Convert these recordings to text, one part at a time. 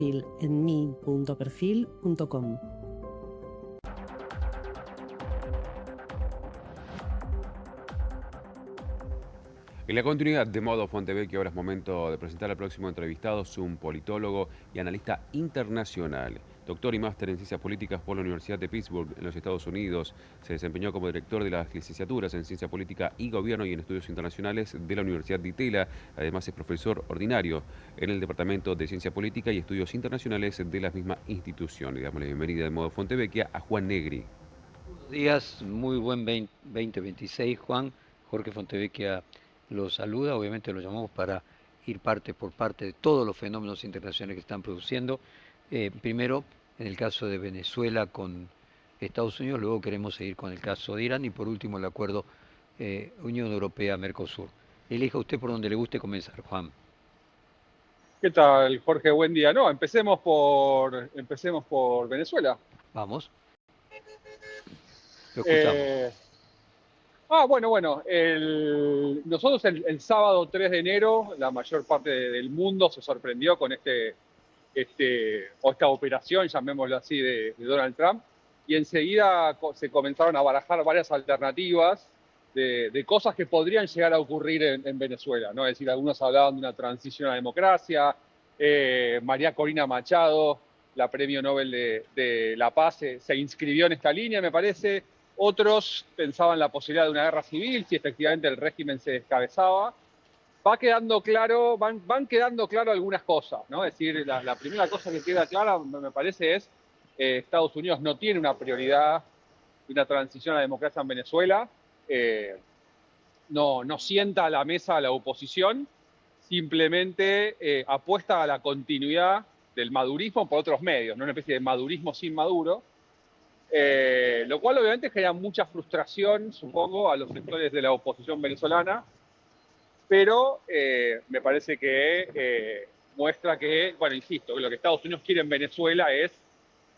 en mi.perfil.com. En la continuidad de Modo Fontevecchia, ahora es momento de presentar al próximo entrevistado, es un politólogo y analista internacional. Doctor y máster en Ciencias Políticas por la Universidad de Pittsburgh, en los Estados Unidos. Se desempeñó como director de las licenciaturas en Ciencia Política y Gobierno y en Estudios Internacionales de la Universidad de Itela. Además es profesor ordinario en el Departamento de Ciencia Política y Estudios Internacionales de la misma institución. Le damos la bienvenida de Modo Fontevecchia a Juan Negri. Buenos días, muy buen 2026, Juan. Jorge Fontevecchia lo saluda, obviamente lo llamamos para ir parte por parte de todos los fenómenos internacionales que están produciendo. Primero, en el caso de Venezuela con Estados Unidos, luego queremos seguir con el caso de Irán y por último el acuerdo Unión Europea-Mercosur. Elija usted por donde le guste comenzar, Juan. ¿Qué tal, Jorge? Buen día. No, empecemos por Venezuela. Vamos. Lo escuchamos. Bueno. Nosotros el sábado 3 de enero, la mayor parte del mundo se sorprendió con esta operación, llamémoslo así, de Donald Trump. Y enseguida se comenzaron a barajar varias alternativas de cosas que podrían llegar a ocurrir en Venezuela, ¿no? Es decir, algunos hablaban de una transición a la democracia. María Corina Machado, la Premio Nobel de la Paz, se inscribió en esta línea, me parece. Otros pensaban la posibilidad de una guerra civil si efectivamente el régimen se descabezaba. Van quedando claro algunas cosas, ¿no? Es decir, la primera cosa que queda clara, me parece, es Estados Unidos no tiene una prioridad de una transición a la democracia en Venezuela. No sienta a la mesa a la oposición, simplemente apuesta a la continuidad del madurismo por otros medios, ¿no? Una especie de madurismo sin Maduro. Lo cual obviamente genera mucha frustración, supongo, a los sectores de la oposición venezolana, pero me parece que muestra que, bueno, insisto, que lo que Estados Unidos quiere en Venezuela es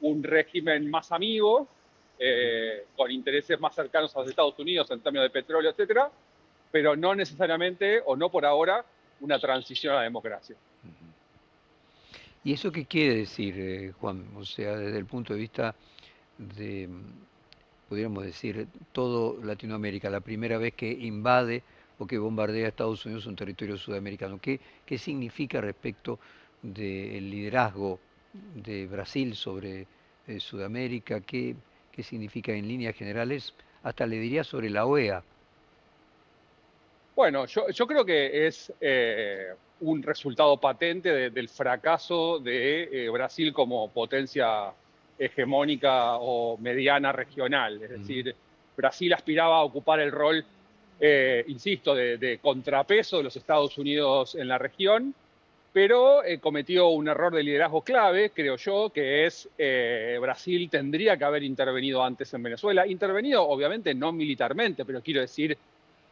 un régimen más amigo, con intereses más cercanos a los Estados Unidos en términos de petróleo, etcétera, pero no necesariamente, o no por ahora, una transición a la democracia. ¿Y eso qué quiere decir, Juan? O sea, desde el punto de vista de, podríamos decir, todo Latinoamérica, la primera vez que invade o que bombardea a Estados Unidos un territorio sudamericano. ¿Qué significa respecto del liderazgo de Brasil sobre Sudamérica? ¿Qué significa en líneas generales? Hasta le diría sobre la OEA. Bueno, yo creo que es un resultado patente del fracaso de Brasil como potencia hegemónica o mediana regional. Es decir, Brasil aspiraba a ocupar el rol, insisto, de contrapeso de los Estados Unidos en la región, pero cometió un error de liderazgo clave, creo yo, que es Brasil tendría que haber intervenido antes en Venezuela. Intervenido, obviamente, no militarmente, pero quiero decir,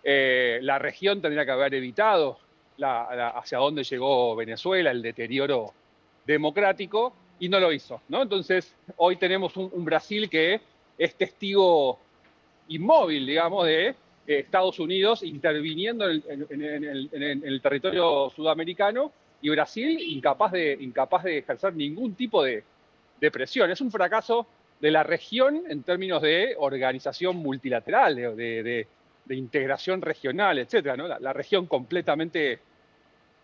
la región tendría que haber evitado hacia dónde llegó Venezuela, el deterioro democrático, y no lo hizo, ¿no? Entonces, hoy tenemos un Brasil que es testigo inmóvil, digamos, de Estados Unidos interviniendo en el territorio sudamericano y Brasil incapaz de ejercer ningún tipo de presión. Es un fracaso de la región en términos de organización multilateral, de integración regional, etcétera, ¿no? La región completamente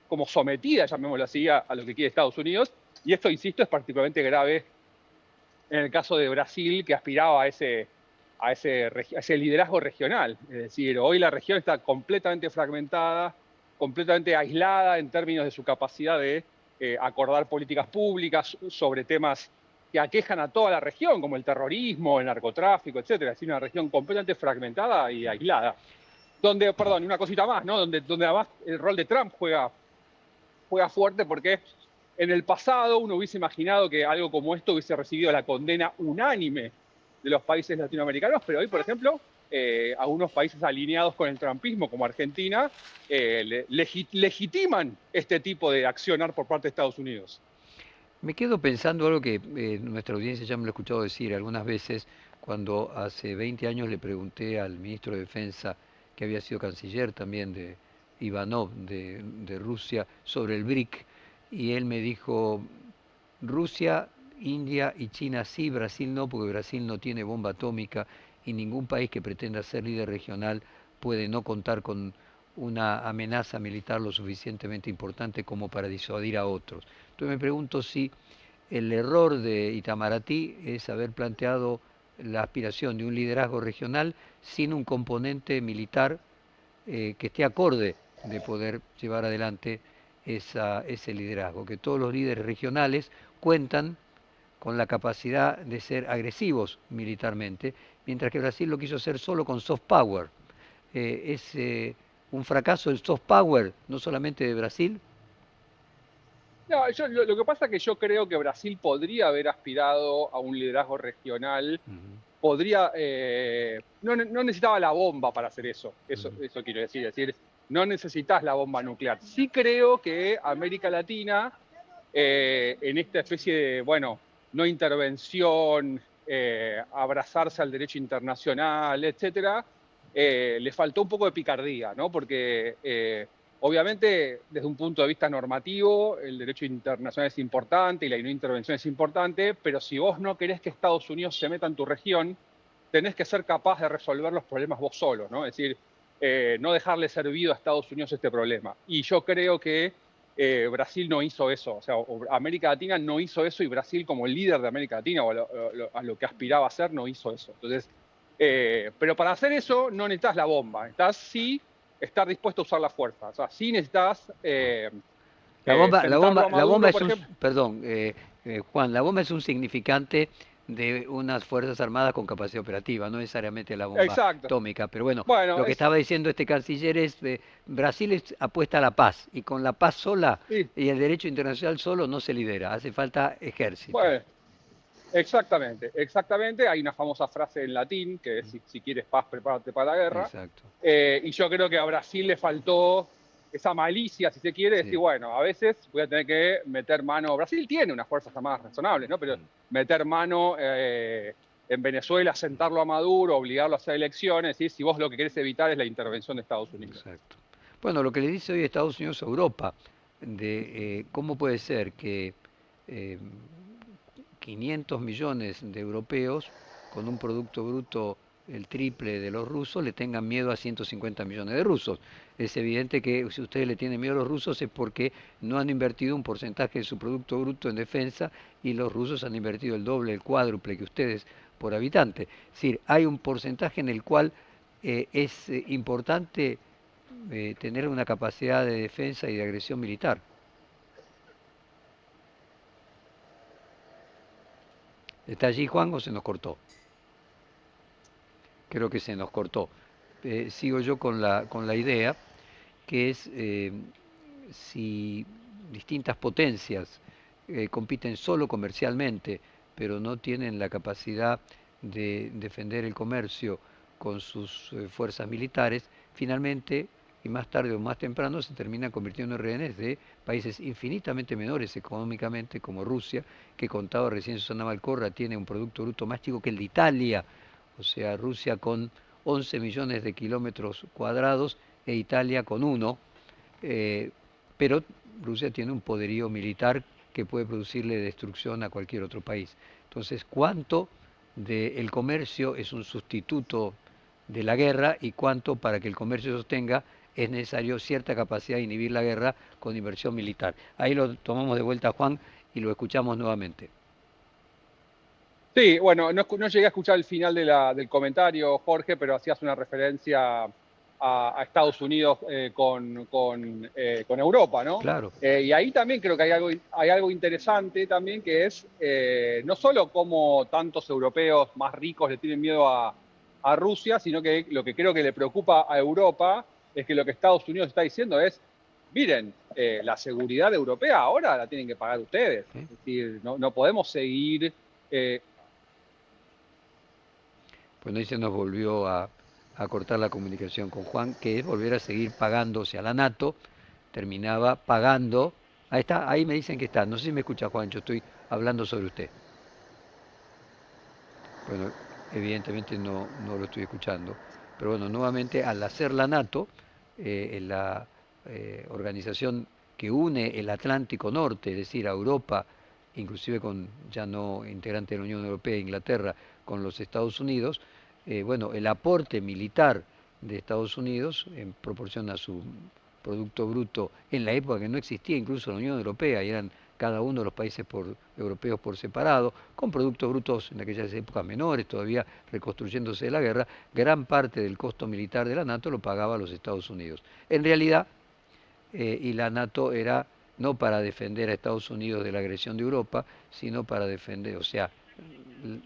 como sometida, llamémoslo así, a lo que quiere Estados Unidos. Y esto, insisto, es particularmente grave en el caso de Brasil, que aspiraba a ese liderazgo regional. Es decir, hoy la región está completamente fragmentada, completamente aislada en términos de su capacidad de acordar políticas públicas sobre temas que aquejan a toda la región, como el terrorismo, el narcotráfico, etcétera. Es decir, una región completamente fragmentada y aislada. Donde, perdón, una cosita más, ¿no? Donde además el rol de Trump juega fuerte, porque en el pasado uno hubiese imaginado que algo como esto hubiese recibido la condena unánime de los países latinoamericanos, pero hoy, por ejemplo, algunos países alineados con el trumpismo, como Argentina, legitiman este tipo de accionar por parte de Estados Unidos. Me quedo pensando algo que nuestra audiencia ya me lo ha escuchado decir algunas veces, cuando hace 20 años le pregunté al ministro de Defensa, que había sido canciller también de Ivanov, de Rusia, sobre el BRIC, y él me dijo, Rusia, India y China sí, Brasil no, porque Brasil no tiene bomba atómica y ningún país que pretenda ser líder regional puede no contar con una amenaza militar lo suficientemente importante como para disuadir a otros. Entonces me pregunto si el error de Itamaraty es haber planteado la aspiración de un liderazgo regional sin un componente militar que esté acorde de poder llevar adelante ese liderazgo, que todos los líderes regionales cuentan con la capacidad de ser agresivos militarmente, mientras que Brasil lo quiso hacer solo con soft power. Es un fracaso el soft power, no solamente de Brasil. No, lo que pasa es que yo creo que Brasil podría haber aspirado a un liderazgo regional, podría, no necesitaba la bomba para hacer eso quiero decir, es decir, no necesitas la bomba nuclear. Sí creo que América Latina, en esta especie de, bueno, no intervención, abrazarse al derecho internacional, etcétera, le faltó un poco de picardía, ¿no? Porque obviamente, desde un punto de vista normativo, el derecho internacional es importante y la no intervención es importante, pero si vos no querés que Estados Unidos se meta en tu región, tenés que ser capaz de resolver los problemas vos solo, ¿no? Es decir, no dejarle servido a Estados Unidos este problema. Y yo creo que Brasil no hizo eso, o sea, América Latina no hizo eso y Brasil como líder de América Latina o a lo que aspiraba a ser no hizo eso. Entonces, pero para hacer eso no necesitas la bomba, necesitas sí estar dispuesto a usar la fuerza. O sea, sí necesitas sentarlo a La bomba Maduro, es por un, ejemplo. perdón, Juan, la bomba es un significante de unas fuerzas armadas con capacidad operativa, no necesariamente la bomba Exacto. atómica. Pero bueno, Bueno, lo que estaba diciendo este canciller es, Brasil apuesta a la paz y con la paz sola sí, y el derecho internacional solo no se lidera, hace falta ejército. bueno, exactamente, exactamente. Hay una famosa frase en latín que es, si quieres paz, prepárate para la guerra. Exacto. Y yo creo que a Brasil le faltó esa malicia, si se quiere, decir, Sí. bueno, a veces voy a tener que meter mano. Brasil tiene unas fuerzas armadas razonables, ¿no? Pero meter mano en Venezuela, sentarlo a Maduro, obligarlo a hacer elecciones, ¿sí? Si vos lo que querés evitar es la intervención de Estados Unidos. Exacto. Bueno, lo que le dice hoy Estados Unidos a Europa, de cómo puede ser que eh, 500 millones de europeos con un producto bruto el triple de los rusos le tengan miedo a 150 millones de rusos. Es evidente que si ustedes le tienen miedo a los rusos es porque no han invertido un porcentaje de su producto bruto en defensa y los rusos han invertido el doble, el cuádruple que ustedes por habitante. Es decir, hay un porcentaje en el cual es importante tener una capacidad de defensa y de agresión militar. ¿Está allí, Juan, o se nos cortó? Creo que se nos cortó. Sigo yo con la idea, que es si distintas potencias compiten solo comercialmente, pero no tienen la capacidad de defender el comercio con sus fuerzas militares, finalmente, y más tarde o más temprano, se terminan convirtiendo en rehenes de países infinitamente menores económicamente, como Rusia, que contaba recién Susana Malcorra, tiene un producto bruto más chico que el de Italia, o sea, Rusia con 11 millones de kilómetros cuadrados e Italia con 1, pero Rusia tiene un poderío militar que puede producirle destrucción a cualquier otro país. Entonces, ¿cuánto del comercio es un sustituto de la guerra y cuánto para que el comercio se sostenga es necesario cierta capacidad de inhibir la guerra con inversión militar? Ahí lo tomamos de vuelta, Juan, y lo escuchamos nuevamente. Sí, bueno, no llegué a escuchar el final del comentario, Jorge, pero hacías una referencia a Estados Unidos con Europa, ¿no? Claro. Y ahí también creo que hay algo interesante también, que es no solo cómo tantos europeos más ricos le tienen miedo a Rusia, sino que lo que creo que le preocupa a Europa es que lo que Estados Unidos está diciendo es, miren, la seguridad europea ahora la tienen que pagar ustedes. ¿Sí? Es decir, no podemos seguir... Bueno, ahí se nos volvió a cortar la comunicación con Juan, que es volver a seguir pagándose a la NATO, terminaba pagando. Ahí está, ahí me dicen que está. No sé si me escucha Juan, yo estoy hablando sobre usted. Bueno, evidentemente no lo estoy escuchando. Pero bueno, nuevamente al hacer la NATO, la organización que une el Atlántico Norte, es decir, a Europa inclusive con ya no integrante de la Unión Europea, Inglaterra, con los Estados Unidos, bueno, el aporte militar de Estados Unidos en proporción a su Producto Bruto en la época que no existía incluso la Unión Europea, y eran cada uno de los países europeos por separado, con productos brutos en aquellas épocas menores, todavía reconstruyéndose de la guerra, gran parte del costo militar de la NATO lo pagaba los Estados Unidos. En realidad, y la NATO era no para defender a Estados Unidos de la agresión de Europa, sino para defender, o sea,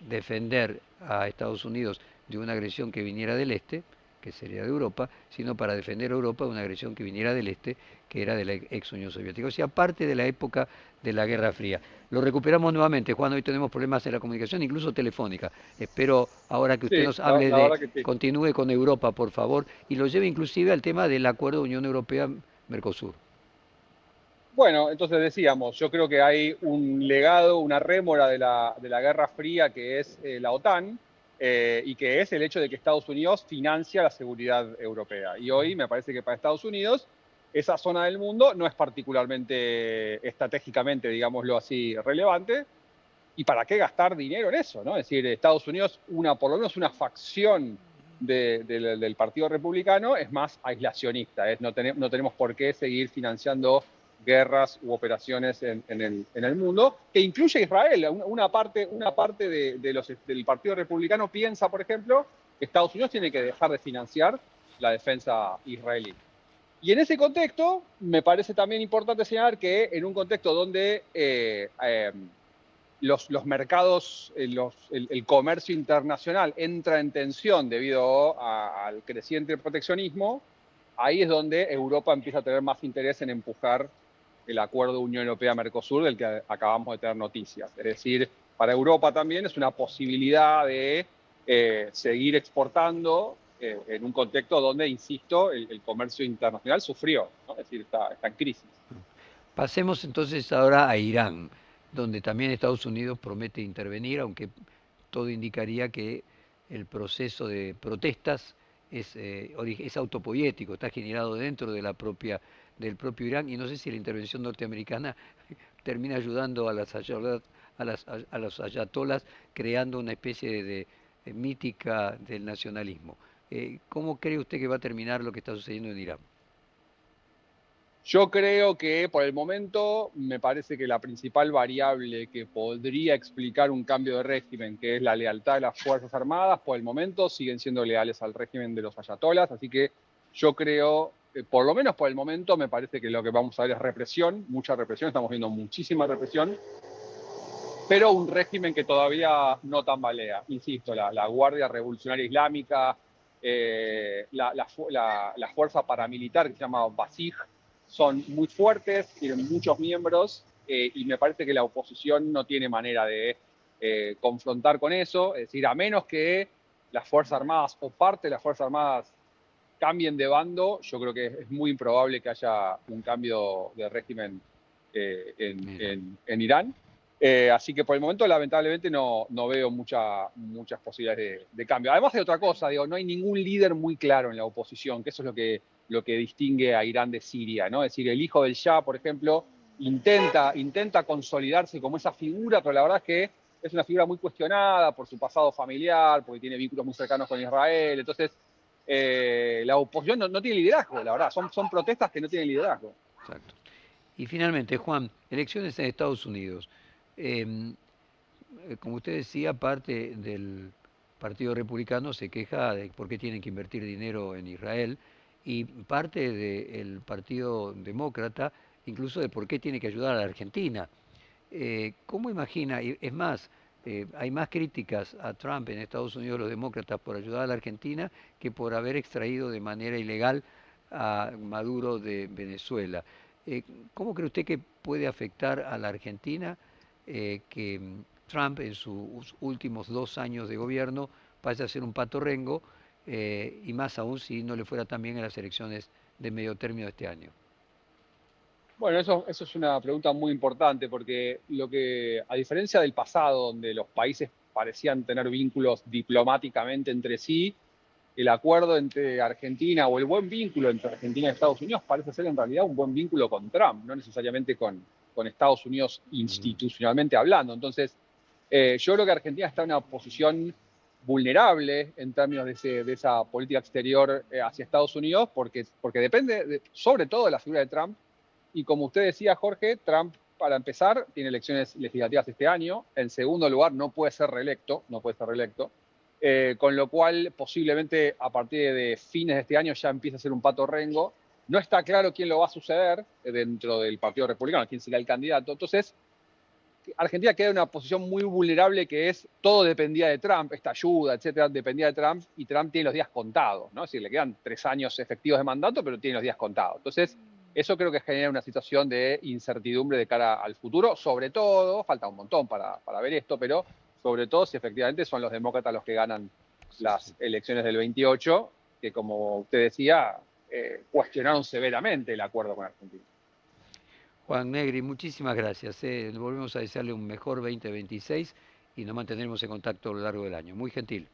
defender a Estados Unidos de una agresión que viniera del este, que sería de Europa, sino para defender a Europa de una agresión que viniera del este, que era de la ex Unión Soviética. O sea, parte de la época de la Guerra Fría. Lo recuperamos nuevamente, Juan, hoy tenemos problemas en la comunicación, incluso telefónica. Espero ahora que usted Sí, nos hable la verdad que sí. continúe con Europa, por favor, y lo lleve inclusive al tema del acuerdo Unión Europea-Mercosur. Bueno, entonces decíamos, yo creo que hay un legado, una rémora de la Guerra Fría que es la OTAN, y que es el hecho de que Estados Unidos financia la seguridad europea. Y hoy me parece que para Estados Unidos esa zona del mundo no es particularmente estratégicamente, digámoslo así, relevante. ¿Y para qué gastar dinero en eso, no? Es decir, Estados Unidos, por lo menos una facción del Partido Republicano es más aislacionista. No tenemos por qué seguir financiando guerras u operaciones en el mundo, que incluye a Israel. Una parte del Partido Republicano piensa, por ejemplo, que Estados Unidos tiene que dejar de financiar la defensa israelí. Y en ese contexto, me parece también importante señalar que en un contexto donde los mercados, el comercio internacional entra en tensión debido al creciente proteccionismo, ahí es donde Europa empieza a tener más interés en empujar el acuerdo Unión Europea-Mercosur del que acabamos de tener noticias. Es decir, para Europa también es una posibilidad de seguir exportando en un contexto donde, insisto, el comercio internacional sufrió, ¿no? Es decir, está en crisis. Pasemos entonces ahora a Irán, donde también Estados Unidos promete intervenir, aunque todo indicaría que el proceso de protestas es autopoyético, está generado dentro de del propio Irán, y no sé si la intervención norteamericana termina ayudando a a los ayatolas, creando una especie de mítica del nacionalismo. ¿Cómo cree usted que va a terminar lo que está sucediendo en Irán? Yo creo que por el momento me parece que la principal variable que podría explicar un cambio de régimen, que es la lealtad de las Fuerzas Armadas, por el momento siguen siendo leales al régimen de los ayatolas, así que yo creo, por lo menos por el momento, me parece que lo que vamos a ver es represión, mucha represión, estamos viendo muchísima represión, pero un régimen que todavía no tambalea. Insisto, la Guardia Revolucionaria Islámica, la fuerza paramilitar que se llama Basij, son muy fuertes, tienen muchos miembros, y me parece que la oposición no tiene manera de confrontar con eso. Es decir, a menos que las Fuerzas Armadas o parte de las Fuerzas Armadas cambien de bando, yo creo que es muy improbable que haya un cambio de régimen en Irán. Así que por el momento, lamentablemente, no veo muchas posibilidades de cambio. Además de otra cosa, digo, no hay ningún líder muy claro en la oposición, que eso es lo que distingue a Irán de Siria, ¿no? Es decir, el hijo del Shah, por ejemplo, intenta consolidarse como esa figura, pero la verdad es que es una figura muy cuestionada por su pasado familiar, porque tiene vínculos muy cercanos con Israel. Entonces, la oposición no tiene liderazgo, la verdad. Son protestas que no tienen liderazgo. Exacto. Y finalmente, Juan, elecciones en Estados Unidos. Como usted decía, parte del Partido Republicano se queja de por qué tienen que invertir dinero en Israel, y parte del Partido Demócrata incluso de por qué tiene que ayudar a la Argentina. ¿Cómo imagina? Es más, hay más críticas a Trump en Estados Unidos, los demócratas, por ayudar a la Argentina que por haber extraído de manera ilegal a Maduro de Venezuela. ¿Cómo cree usted que puede afectar a la Argentina que Trump en sus últimos 2 años de gobierno vaya a ser un pato rengo, y más aún si no le fuera tan bien en las elecciones de medio término de este año? Bueno, eso es una pregunta muy importante, porque a diferencia del pasado, donde los países parecían tener vínculos diplomáticamente entre sí, el acuerdo entre Argentina, o el buen vínculo entre Argentina y Estados Unidos, parece ser en realidad un buen vínculo con Trump, no necesariamente con con Estados Unidos institucionalmente hablando. Entonces, yo creo que Argentina está en una posición vulnerable en términos de esa política exterior hacia Estados Unidos, porque depende sobre todo de la figura de Trump. Y como usted decía, Jorge, Trump, para empezar, tiene elecciones legislativas este año. En segundo lugar, no puede ser reelecto, con lo cual posiblemente a partir de fines de este año ya empieza a ser un pato rengo. No está claro quién lo va a suceder dentro del Partido Republicano, quién será el candidato. Entonces, Argentina queda en una posición muy vulnerable, que es todo dependía de Trump, esta ayuda, etcétera, dependía de Trump, y Trump tiene los días contados, ¿no? Es decir, le quedan 3 años efectivos de mandato, pero tiene los días contados. Entonces, eso creo que genera una situación de incertidumbre de cara al futuro, sobre todo, falta un montón para ver esto, pero sobre todo si efectivamente son los demócratas los que ganan las elecciones del 28, que como usted decía, cuestionaron severamente el acuerdo con Argentina. Juan Negri, muchísimas gracias. Volvemos a desearle un mejor 2026 y nos mantendremos en contacto a lo largo del año. Muy gentil.